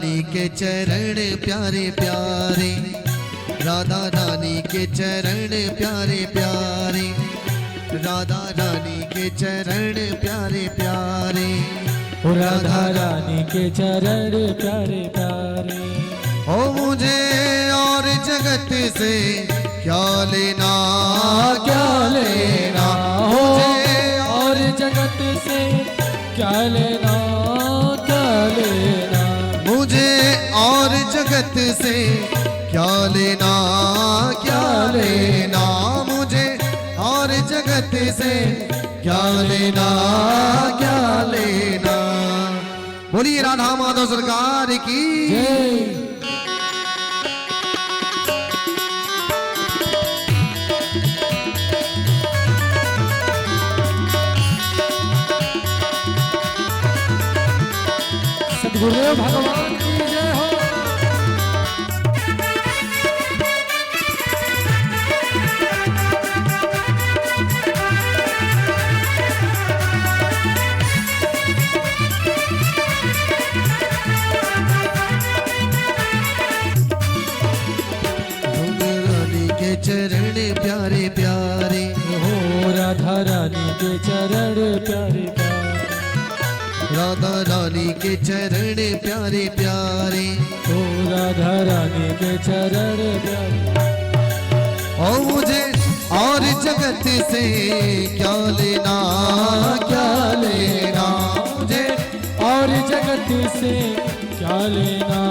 रानी के चरण प्यारे प्यारे, राधा रानी के चरण प्यारे प्यारे, राधा रानी के चरण प्यारे प्यारे, राधा रानी के चरण प्यारे प्यारे। ओ मुझे और जगत से क्या लेना क्या लेना, मुझे और जगत से क्या लेना क्या लेना, मुझे और जगत से क्या लेना क्या लेना, मुझे और जगत से क्या लेना क्या लेना। बोलिए राधा माधव सरकार की जय। सद्गुरुदेव भगवान की जय हो। रानी के चरण प्यारे प्यारे, हो राधा रानी के चरण प्यारे प्यारे, राधा रानी के चरण प्यारे प्यारे, हो राधा रानी के चरण प्यारे। ओ मुझे और जगत से क्या लेना क्या लेना, मुझे और जगत से क्या लेना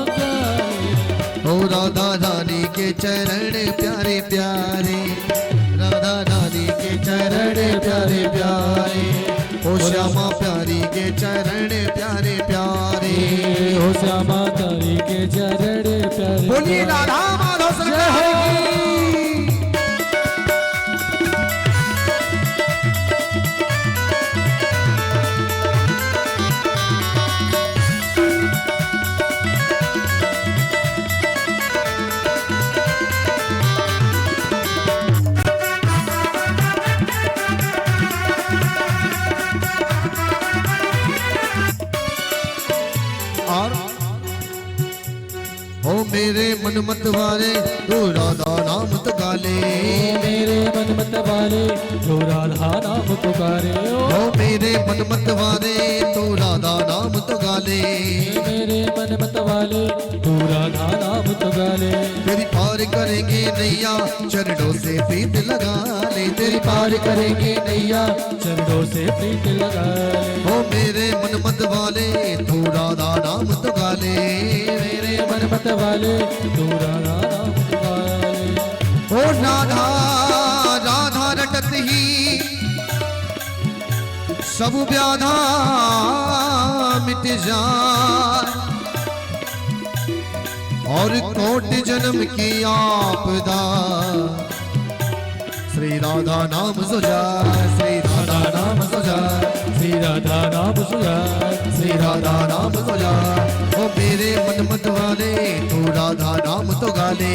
क्या लेना, ओ राधा रानी के चरण प्यारे प्यारे, राधा रानी के चरण प्यारे प्यारे, ओ श्यामा प्यारी के चरण प्यारे प्यारे, हो श्यामा तारी के चरण प्यारे। बोलिए राधा माधव सरकार की। ओ मेरे मन मत वाले तू राधा नाम तो गाले, मेरे मन मत वाले जो राधा नाम पुकारे, ओ मेरे मन मत वाले तू राधा नाम तो गाले, मेरे मन मत वाले तू राधा नाम तो गाले। तेरी पार करेंगे नैया चरणों से प्रीत लगा ले, तेरी पार करेंगे नैया चरणों से प्रीत लगा ले। ओ मेरे मन मत वाले तू राधा नाम तो गाले, मेरे मन मत वाले तू राधा नाम तो गाले। ओ राधा राधा रटत ही सब व्याधा मिट जाए, और कोटि जन्म की आपदा श्री राधा नाम सुजाए, श्री राधा नाम सुजाए, श्री राधा नाम सुजाए, श्री राधा नाम सुजाए। ओ मेरे मन मत वाले तू राधा नाम तो गाले,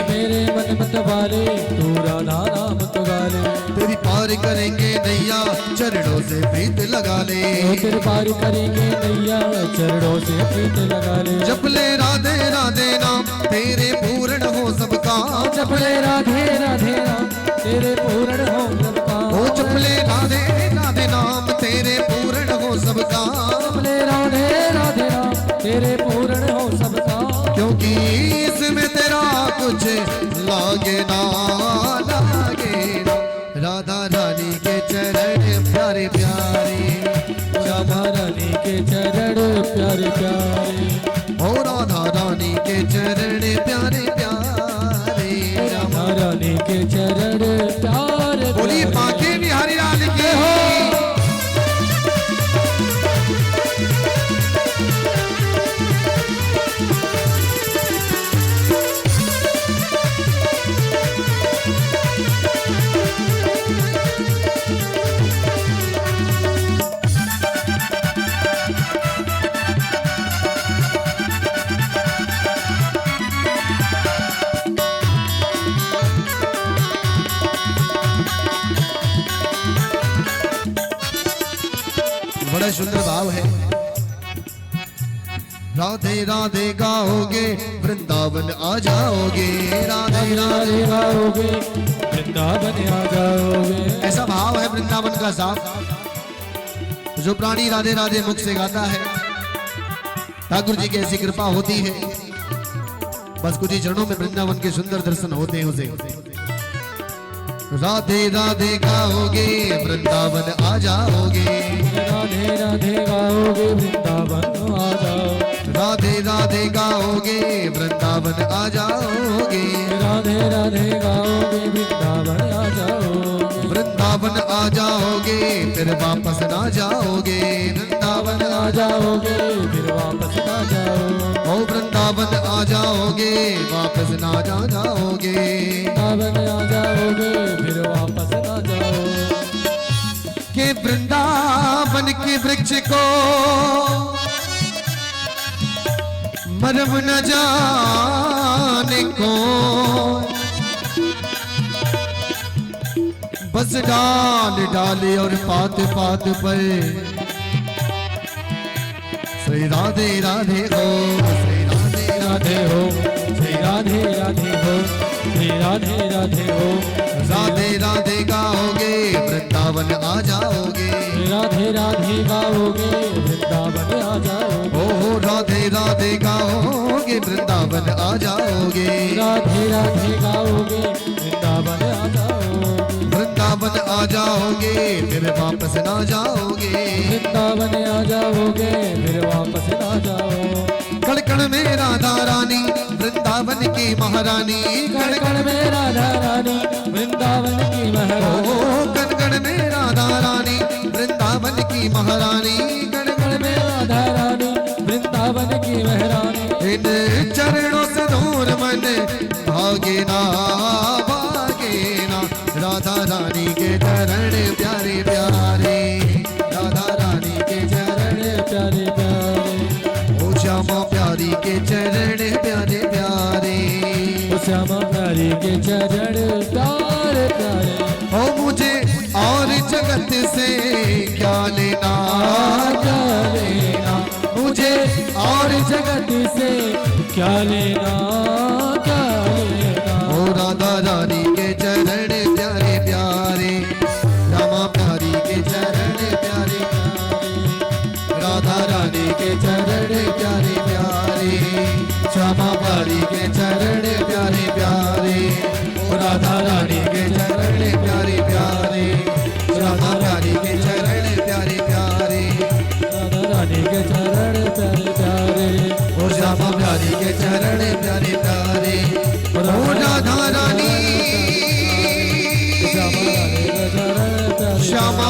मेरे मन मत वाले तू राधा नाम तो गाले। तेरी पार करेंगे नैया चरणों से प्रीत लगा ले, तेरे पार करेंगे नैया चरणों से प्रीत लगा ले। जप ले राधे राधे नाम तेरे पूर्ण हो सब काम, जप ले राधे राधे नाम तेरे पूर्ण हो सब काम। ओ जप ले राधे राधे नाम तेरे पूर्ण हो सब काम, जप ले राधे राधे नाम तेरे पूर्ण हो सब काम। क्योंकि इसमें तेरा कुछ लागे ना लागे ना। राधा रानी के चरण प्यारे प्यारे, राधा रानी के चरण प्यारे प्यारे, ओ राधा रानी के चरण प्यारे प्यारे, राधा रानी के चरण प्यारे। बोली बांके बिहारी लाल की हो। बड़ा सुंदर भाव है। राधे राधे गाओगे वृंदावन आ जाओगे, राधे राधे गाओगे वृंदावन आ जाओगे। ऐसा भाव है वृंदावन का साफ, जो प्राणी राधे राधे मुख से गाता है, ठाकुर जी की ऐसी कृपा होती है, बस कुछ ही चरणों में वृंदावन के सुंदर दर्शन होते हैं उसे। राधे राधे गाओगे वृंदावन आ जाओगे, राधे राधे गाओगे वृंदावन आ जाओ। राधे राधे गाओगे वृंदावन आ जाओगे, राधे राधे गाओगे वृंदावन आ जाओगे। वृंदावन आ जाओगे फिर वापस ना जाओगे, वृंदावन आ जाओगे फिर वापस ना जाओ। ओ वृंदावन आ जाओगे वापस ना जाओगे। वृंदावन आ जाओगे फिर वापस ना जाओ। के वृंदावन के वृक्ष को मरम न जाने को, बस डाल डाले और पात पात पर श्री राधे राधे हो, श्री राधे राधे हो, श्री राधे राधे हो, श्री राधे राधे हो। राधे राधे गाओगे वृंदावन आ जाओगे, राधे राधे गाओगे वृंदावन आ जाओगे। ओ राधे राधे गाओगे वृंदावन आ जाओगे, राधे राधे गाओगे वृंदावन आ जाओगे। वृंदावन आ जाओगे फिर वापस ना जाओगे, वृंदावन आ जाओगे फिर वापस ना जाओ। कण कण में राधा रानी वृंदावन की महारानी, कण कण में राधा रानी वृंदावन की महारानी। ओ कण कण में राधा रानी वृंदावन की महारानी, कण कण में राधा रानी वृंदावन की महारानी। इन चरणों से दूर मन भागे ना भागे ना, राधा रानी के चरण प्यारे प्यारे, राधा रानी के चरण प्यारे प्यारे। ओ श्यामा प्यारी के चरण प्यारे प्यारे, ओ श्यामा प्यारी के चरण प्यारे प्यारे। ओ मुझे और जगत से क्या लेना, क्या लेना मुझे और जगत से क्या लेना, क्या लेना। ओ राधा रानी के चरण प्यारे प्यारे, श्यामा प्यारी के चरण प्यारे प्यारे, राधा रानी के चरण प्यारे प्यारे, श्यामा प्यारी के चरण प्यारे प्यारे, ओ राधा रानी के चरण प्यारे प्यारे, श्यामा प्यारी के चरण प्यारे प्यारे, राधा रानी के चरण प्यारे प्यारे। ओ श्यामा प्यारी के चरण प्यारे प्यारे, ओ राधा रानी श्यामा रानी के चरण प्यारे। श्यामा